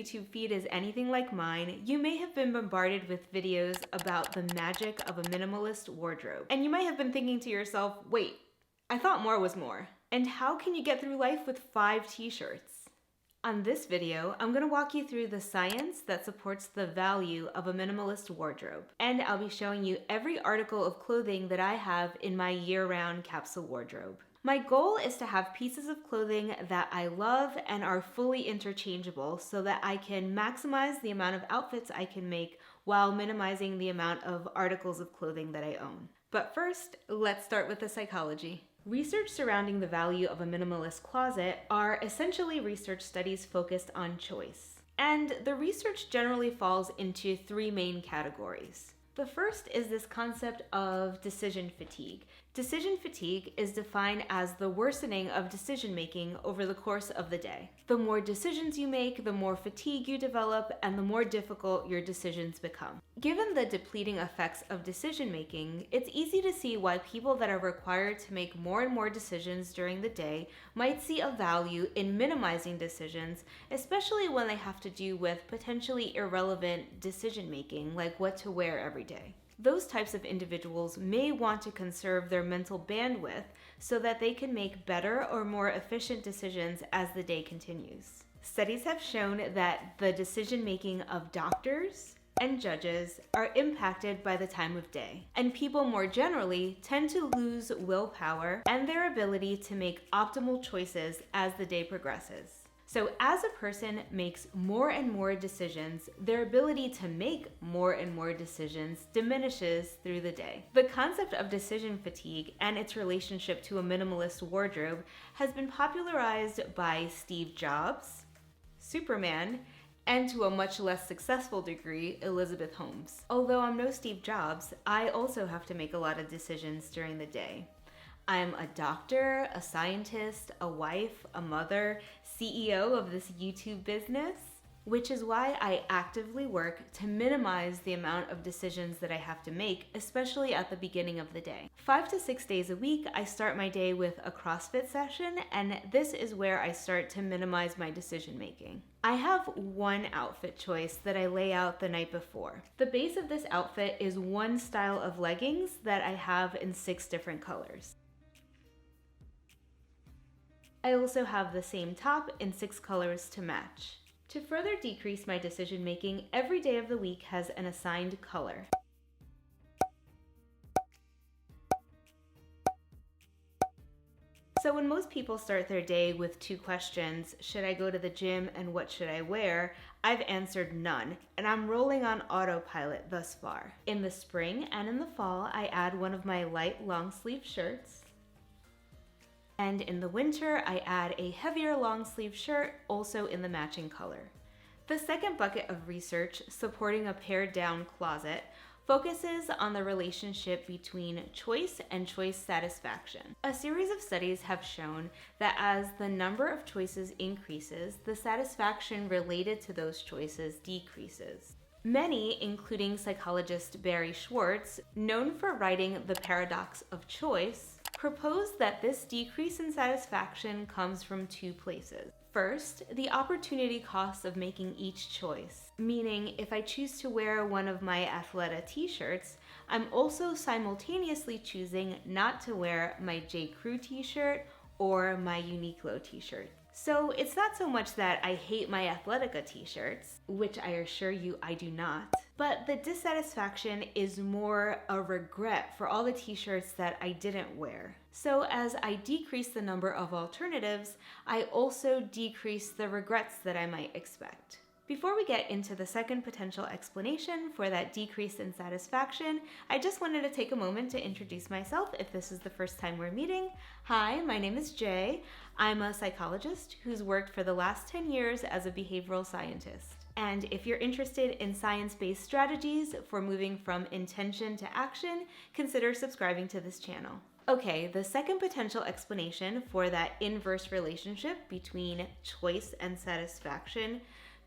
YouTube feed is anything like mine, you may have been bombarded with videos about the magic of a minimalist wardrobe. And you might have been thinking to yourself, wait, I thought more was more. And how can you get through life with 5 t-shirts? On this video, I'm going to walk you through the science that supports the value of a minimalist wardrobe. And I'll be showing you every article of clothing that I have in my year-round capsule wardrobe. My goal is to have pieces of clothing that I love and are fully interchangeable so that I can maximize the amount of outfits I can make while minimizing the amount of articles of clothing that I own. But first, let's start with the psychology. Research surrounding the value of a minimalist closet are essentially research studies focused on choice. And the research generally falls into 3 main categories. The first is this concept of decision fatigue. Decision fatigue is defined as the worsening of decision-making over the course of the day. The more decisions you make, the more fatigue you develop, and the more difficult your decisions become. Given the depleting effects of decision-making, it's easy to see why people that are required to make more and more decisions during the day might see a value in minimizing decisions, especially when they have to do with potentially irrelevant decision-making, like what to wear every day. Those types of individuals may want to conserve their mental bandwidth so that they can make better or more efficient decisions as the day continues. Studies have shown that the decision-making of doctors and judges are impacted by the time of day, and people more generally tend to lose willpower and their ability to make optimal choices as the day progresses. So as a person makes more and more decisions, their ability to make more and more decisions diminishes through the day. The concept of decision fatigue and its relationship to a minimalist wardrobe has been popularized by Steve Jobs, Superman, and to a much less successful degree, Elizabeth Holmes. Although I'm no Steve Jobs, I also have to make a lot of decisions during the day. I'm a doctor, a scientist, a wife, a mother, CEO of this YouTube business, which is why I actively work to minimize the amount of decisions that I have to make, especially at the beginning of the day. 5 to 6 days a week, I start my day with a CrossFit session, and this is where I start to minimize my decision making. I have one outfit choice that I lay out the night before. The base of this outfit is one style of leggings that I have in 6 different colors. I also have the same top in 6 colors to match. To further decrease my decision making, every day of the week has an assigned color. So when most people start their day with 2 questions, should I go to the gym and what should I wear? I've answered none, and I'm rolling on autopilot thus far. In the spring and in the fall, I add one of my light long sleeve shirts. And in the winter, I add a heavier long sleeve shirt, also in the matching color. The second bucket of research supporting a pared down closet focuses on the relationship between choice and choice satisfaction. A series of studies have shown that as the number of choices increases, the satisfaction related to those choices decreases. Many, including psychologist Barry Schwartz, known for writing The Paradox of Choice, propose that this decrease in satisfaction comes from 2 places. First, the opportunity cost of making each choice, meaning if I choose to wear one of my Athleta t-shirts, I'm also simultaneously choosing not to wear my J. Crew t-shirt or my Uniqlo t-shirt. So it's not so much that I hate my Athletica t-shirts, which I assure you I do not, but the dissatisfaction is more a regret for all the t-shirts that I didn't wear. So as I decrease the number of alternatives, I also decrease the regrets that I might expect. Before we get into the second potential explanation for that decrease in satisfaction, I just wanted to take a moment to introduce myself if this is the first time we're meeting. Hi, my name is Jay. I'm a psychologist who's worked for the last 10 years as a behavioral scientist. And if you're interested in science-based strategies for moving from intention to action, consider subscribing to this channel. Okay, the second potential explanation for that inverse relationship between choice and satisfaction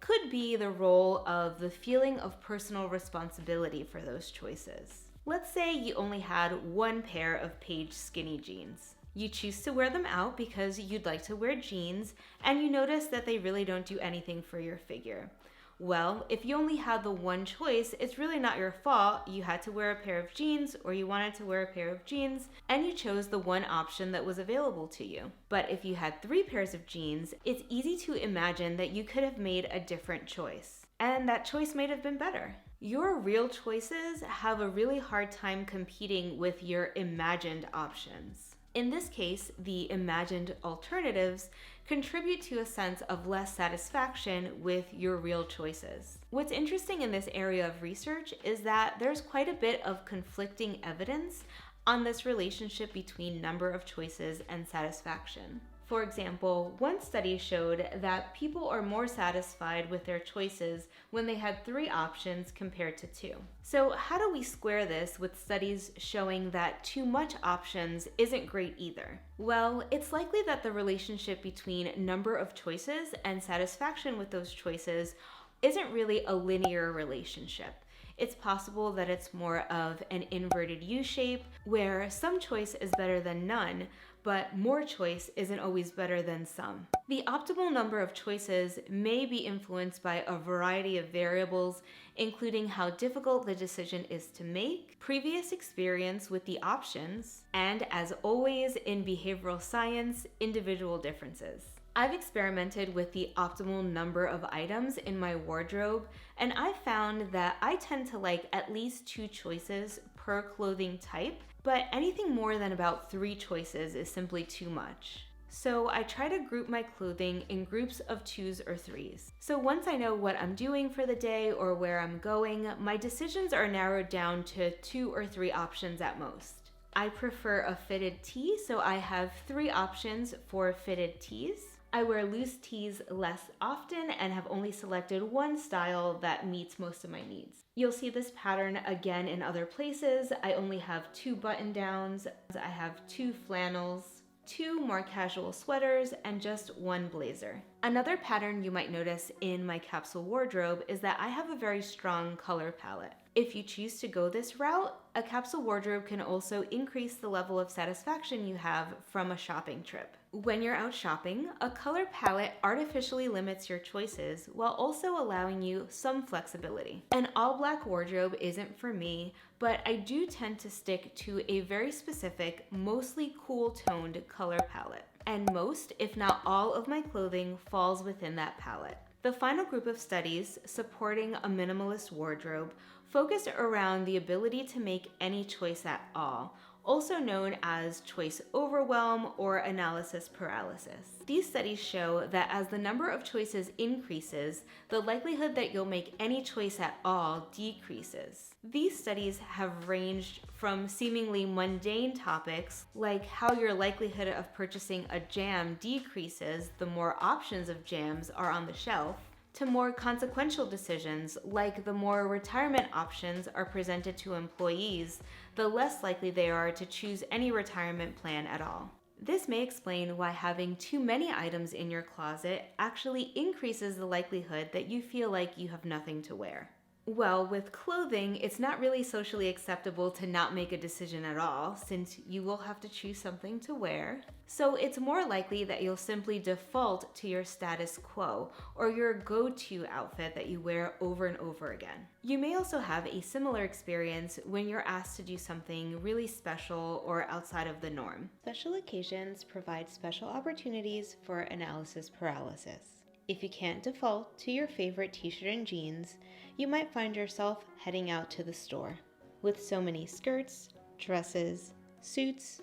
could be the role of the feeling of personal responsibility for those choices. Let's say you only had one pair of Paige skinny jeans. You choose to wear them out because you'd like to wear jeans, and you notice that they really don't do anything for your figure. Well, if you only had the one choice, it's really not your fault. You had to wear a pair of jeans, or you wanted to wear a pair of jeans, and you chose the one option that was available to you. But if you had 3 pairs of jeans, it's easy to imagine that you could have made a different choice, and that choice might have been better. Your real choices have a really hard time competing with your imagined options. In this case, the imagined alternatives contribute to a sense of less satisfaction with your real choices. What's interesting in this area of research is that there's quite a bit of conflicting evidence on this relationship between number of choices and satisfaction. For example, one study showed that people are more satisfied with their choices when they had 3 options compared to 2. So how do we square this with studies showing that too much options isn't great either? Well, it's likely that the relationship between number of choices and satisfaction with those choices isn't really a linear relationship. It's possible that it's more of an inverted U shape where some choice is better than none, but more choice isn't always better than some. The optimal number of choices may be influenced by a variety of variables, including how difficult the decision is to make, previous experience with the options, and as always in behavioral science, individual differences. I've experimented with the optimal number of items in my wardrobe, and I found that I tend to like at least 2 choices per clothing type, but anything more than about 3 choices is simply too much. So I try to group my clothing in groups of 2s or 3s. So once I know what I'm doing for the day or where I'm going, my decisions are narrowed down to 2 or 3 options at most. I prefer a fitted tee, so I have 3 options for fitted tees. I wear loose tees less often and have only selected one style that meets most of my needs. You'll see this pattern again in other places. I only have 2 button-downs, I have 2 flannels, 2 more casual sweaters, and just 1 blazer. Another pattern you might notice in my capsule wardrobe is that I have a very strong color palette. If you choose to go this route, a capsule wardrobe can also increase the level of satisfaction you have from a shopping trip. When you're out shopping, a color palette artificially limits your choices while also allowing you some flexibility. An all-black wardrobe isn't for me, but I do tend to stick to a very specific, mostly cool-toned color palette. And most, if not all, of my clothing falls within that palette. The final group of studies supporting a minimalist wardrobe focused around the ability to make any choice at all, also known as choice overwhelm or analysis paralysis. These studies show that as the number of choices increases, the likelihood that you'll make any choice at all decreases. These studies have ranged from seemingly mundane topics, like how your likelihood of purchasing a jam decreases the more options of jams are on the shelf, to more consequential decisions, like the more retirement options are presented to employees, the less likely they are to choose any retirement plan at all. This may explain why having too many items in your closet actually increases the likelihood that you feel like you have nothing to wear. Well, with clothing, it's not really socially acceptable to not make a decision at all, since you will have to choose something to wear. So it's more likely that you'll simply default to your status quo, or your go-to outfit that you wear over and over again. You may also have a similar experience when you're asked to do something really special or outside of the norm. Special occasions provide special opportunities for analysis paralysis. If you can't default to your favorite t-shirt and jeans, you might find yourself heading out to the store. With so many skirts, dresses, suits,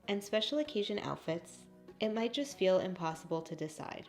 and special occasion outfits, it might just feel impossible to decide.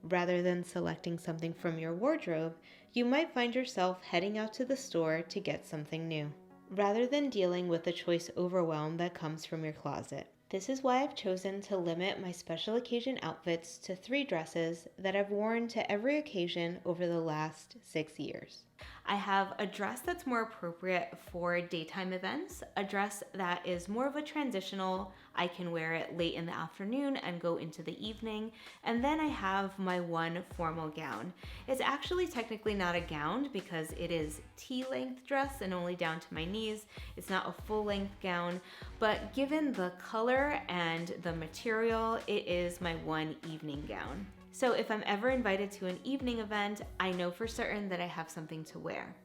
Rather than selecting something from your wardrobe, you might find yourself heading out to the store to get something new, rather than dealing with the choice overwhelm that comes from your closet. This is why I've chosen to limit my special occasion outfits to 3 dresses that I've worn to every occasion over the last 6 years. I have a dress that's more appropriate for daytime events, a dress that is more of a transitional, I can wear it late in the afternoon and go into the evening, and then I have my one formal gown. It's actually technically not a gown because it is T-length dress and only down to my knees. It's not a full-length gown, but given the color and the material, it is my one evening gown. So if I'm ever invited to an evening event, I know for certain that I have something to wear.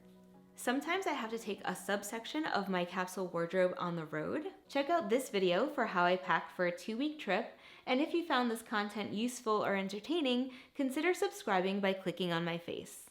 Sometimes I have to take a subsection of my capsule wardrobe on the road. Check out this video for how I packed for a 2-week trip, and if you found this content useful or entertaining, consider subscribing by clicking on my face.